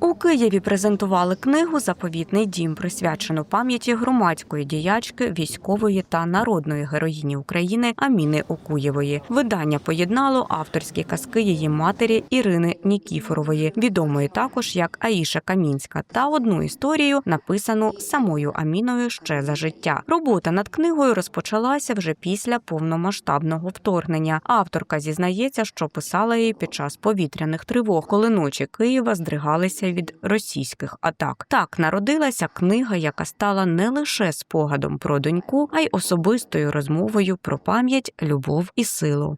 У Києві презентували книгу «Заповітний дім», присвячену пам'яті громадської діячки, військової та народної героїні України Аміни Окуєвої. Видання поєднало авторські казки її матері Ірини Нікіфорової, відомої також як Аїша Камінська, та одну історію, написану самою Аміною ще за життя. Робота над книгою розпочалася вже після повномасштабного вторгнення. Авторка зізнається, що писала її під час повітряних тривог, коли ночі Києва здригалися від російських атак. Так народилася книга, яка стала не лише спогадом про доньку, а й особистою розмовою про пам'ять, любов і силу.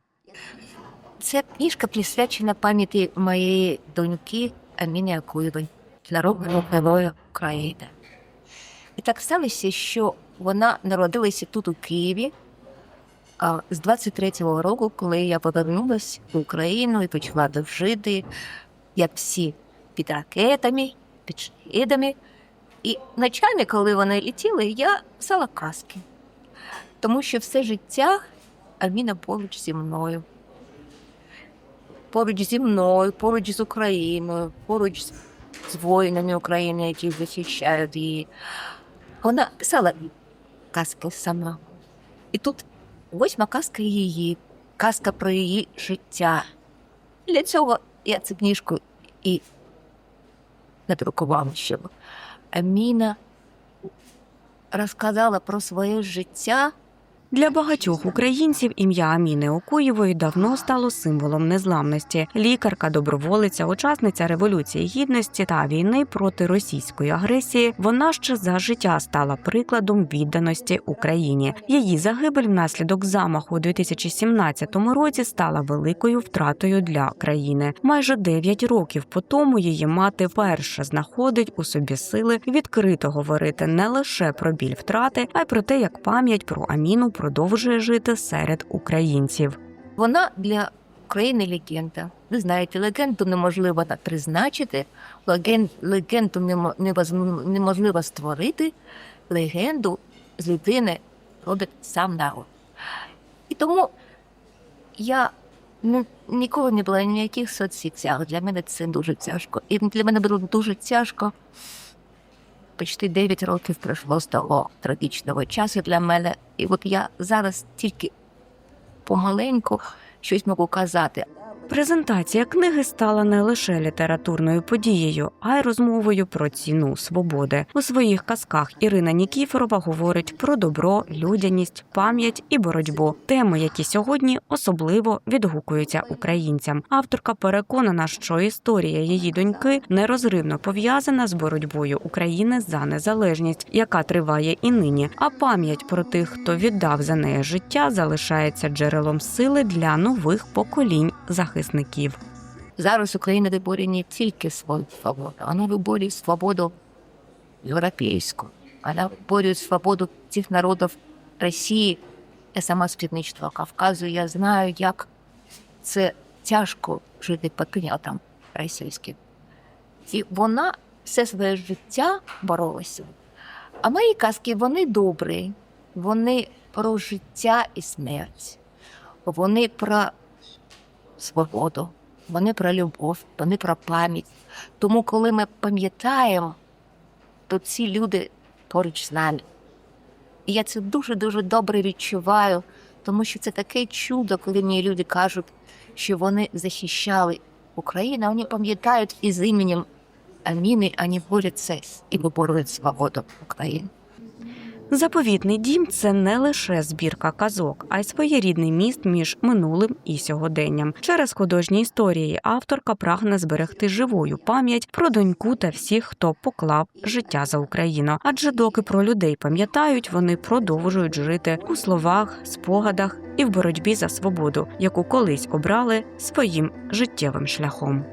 Ця книжка присвячена пам'яті моєї доньки Аміни Окуєвої, народного героя України. І так сталося, що вона народилася тут, у Києві, з 23-го року, коли я повернулася в Україну і почала тут жити, як всі, під ракетами, під шахедами. І ночами, коли вони летіли, я писала казки. Тому що все життя Аміна поруч зі мною. Поруч з Україною, поруч з воїнами України, які захищають її. Вона писала казки сама. І тут 8-ма казка її, казка про її життя. Для цього я цю книжку і надрукувала, щоб Аміна розказала про своє життя. Для багатьох українців ім'я Аміни Окуєвої давно стало символом незламності. Лікарка, доброволиця, учасниця Революції Гідності та війни проти російської агресії, вона ще за життя стала прикладом відданості Україні. Її загибель внаслідок замаху у 2017 році стала великою втратою для країни. Майже 9 років по тому її мати вперше знаходить у собі сили відкрито говорити не лише про біль втрати, а й про те, як пам'ять про Аміну продовжує жити серед українців. Вона для України легенда. Ви знаєте, легенду неможливо призначити, легенду неможливо створити, легенду з людини робить сам народ. І тому я ніколи не була ні в яких соцсетях. Для мене це дуже тяжко. І для мене було дуже тяжко. Почти 9 років пройшло з того трагічного часу для мене. І от я зараз тільки помаленьку щось можу казати. Презентація книги стала не лише літературною подією, а й розмовою про ціну свободи. У своїх казках Ірина Нікіфорова говорить про добро, людяність, пам'ять і боротьбу. Теми, які сьогодні особливо відгукуються українцям. Авторка переконана, що історія її доньки нерозривно пов'язана з боротьбою України за незалежність, яка триває і нині. А пам'ять про тих, хто віддав за неї життя, залишається джерелом сили для нових поколінь захисників. Зараз Україна виборює не тільки свою свободу, вона виборює свободу європейську. Вона виборює свободу тих народів Росії. Я сама з Північного Кавказу, я знаю, як це тяжко жити патріотам російським. І вона все своє життя боролася. А мої казки, вони добрі, вони про життя і смерть, вони про свободу, вони про любов, вони про пам'ять. Тому, коли ми пам'ятаємо, то ці люди поруч з нами. І я це дуже-дуже добре відчуваю, тому що це таке чудо, коли мені люди кажуть, що вони захищали Україну, а вони пам'ятають із іменем Аміни, вони борються і виборюють свободу України. «Заповітний дім» – це не лише збірка казок, а й своєрідний міст між минулим і сьогоденням. Через художні історії авторка прагне зберегти живою пам'ять про доньку та всіх, хто поклав життя за Україну. Адже доки про людей пам'ятають, вони продовжують жити у словах, спогадах і в боротьбі за свободу, яку колись обрали своїм життєвим шляхом.